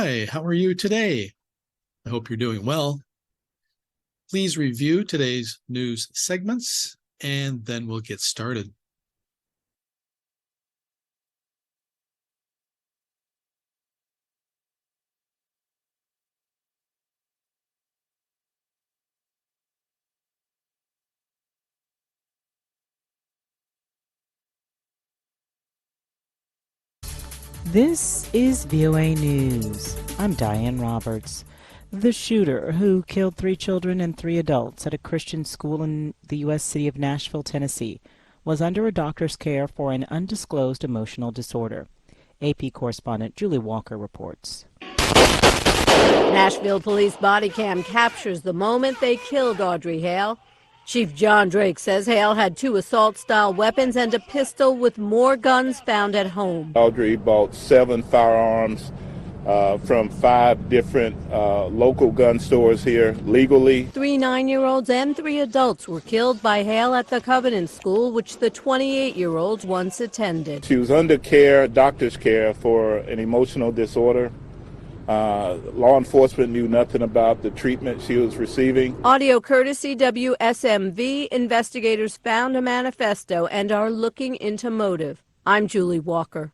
Hi, how are you today? I hope you're doing well. Please review today's news segments, and then we'll get started. This is VOA News. I'm Diane Roberts. The shooter who killed 3 children and 3 adults at a Christian school in the U.S. city of Nashville, Tennessee, was under a doctor's care for an undisclosed emotional disorder. AP correspondent Julie Walker reports. Nashville police body cam captures the moment they killed Audrey Hale. Chief John Drake says Hale had 2 assault-style weapons and a pistol with more guns found at home. Audrey bought 7 firearms from 5 different local gun stores here legally. 3 9-year-olds and 3 adults were killed by Hale at the Covenant School, which the 28-year-old once attended. She was under care, doctor's care, for an emotional disorder. Law enforcement knew nothing about the treatment she was receiving. Audio courtesy WSMV. Investigators found a manifesto and are looking into motive. I'm Julie Walker.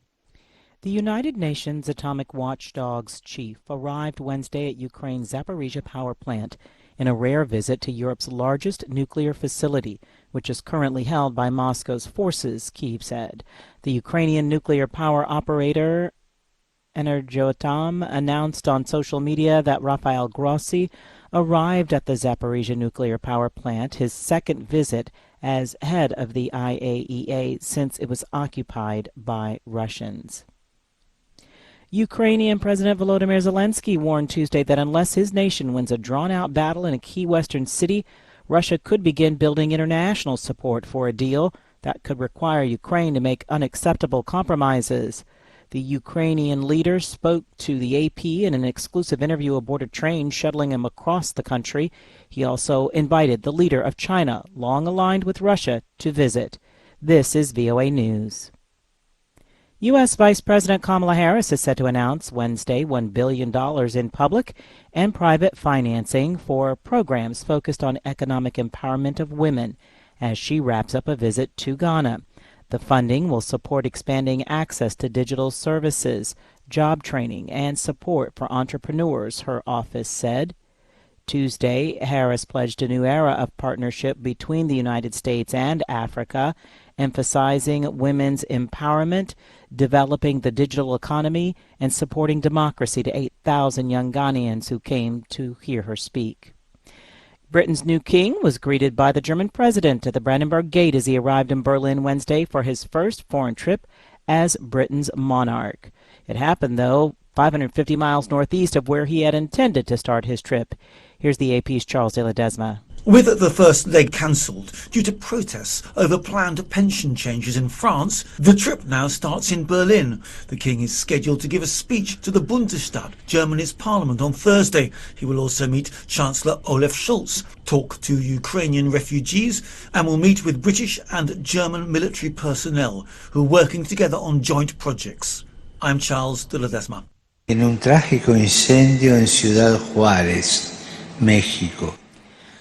The United Nations Atomic Watchdog's chief arrived Wednesday at Ukraine's Zaporizhzhia power plant in a rare visit to Europe's largest nuclear facility, which is currently held by Moscow's forces, Kyiv said. The Ukrainian nuclear power operator Energoatom announced on social media that Rafael Grossi arrived at the Zaporizhzhia nuclear power plant, his second visit as head of the IAEA since it was occupied by Russians. Ukrainian President Volodymyr Zelensky warned Tuesday that unless his nation wins a drawn-out battle in a key western city, Russia could begin building international support for a deal that could require Ukraine to make unacceptable compromises. The Ukrainian leader spoke to the AP in an exclusive interview aboard a train shuttling him across the country. He also invited the leader of China, long aligned with Russia, to visit. This is VOA News. U.S. Vice President Kamala Harris is set to announce Wednesday $1 billion in public and private financing for programs focused on economic empowerment of women as she wraps up a visit to Ghana. The funding will support expanding access to digital services, job training, and support for entrepreneurs, her office said. Tuesday, Harris pledged a new era of partnership between the United States and Africa, emphasizing women's empowerment, developing the digital economy, and supporting democracy to 8,000 young Ghanaians who came to hear her speak. Britain's new king was greeted by the German president at the Brandenburg Gate as he arrived in Berlin Wednesday for his first foreign trip as Britain's monarch. It happened, though, 550 miles northeast of where he had intended to start his trip. Here's the AP's Charles de Ledesma. With the first leg cancelled due to protests over planned pension changes in France, the trip now starts in Berlin. The king is scheduled to give a speech to the Bundestag, Germany's parliament, on Thursday. He will also meet Chancellor Olaf Scholz, talk to Ukrainian refugees, and will meet with British and German military personnel who are working together on joint projects. I'm Charles de Ledesma. En un trágico incendio en Ciudad Juárez, México.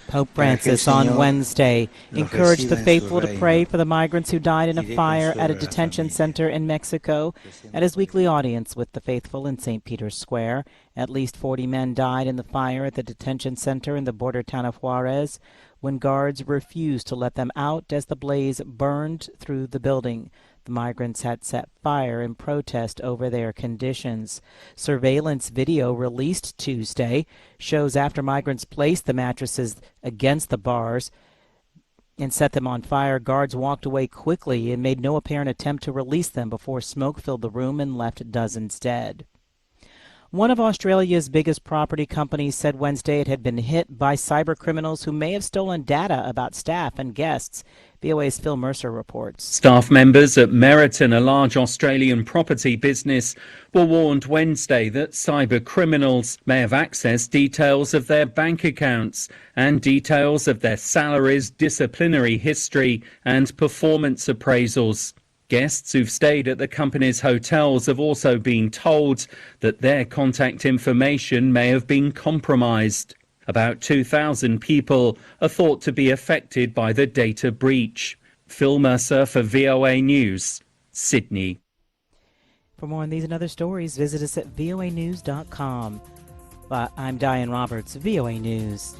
Pope Francis on Wednesday encouraged the faithful to pray for the migrants who died in a fire at a detention center in Mexico. At his weekly audience with the faithful in St. Peter's Square, at least 40 men died in the fire at the detention center in the border town of Juarez when guards refused to let them out as the blaze burned through the building. The migrants had set fire in protest over their conditions. Surveillance video released Tuesday shows after migrants placed the mattresses against the bars and set them on fire, guards walked away quickly and made no apparent attempt to release them before smoke filled the room and left dozens dead. One of Australia's biggest property companies said Wednesday it had been hit by cyber criminals who may have stolen data about staff and guests. VOA's Phil Mercer reports. Staff members at Meriton, a large Australian property business, were warned Wednesday that cyber criminals may have accessed details of their bank accounts and details of their salaries, disciplinary history and performance appraisals. Guests who've stayed at the company's hotels have also been told that their contact information may have been compromised. About 2,000 people are thought to be affected by the data breach. Phil Mercer for VOA News, Sydney. For more on these and other stories, visit us at voanews.com. I'm Diane Roberts, VOA News.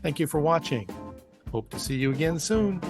Thank you for watching. Hope to see you again soon.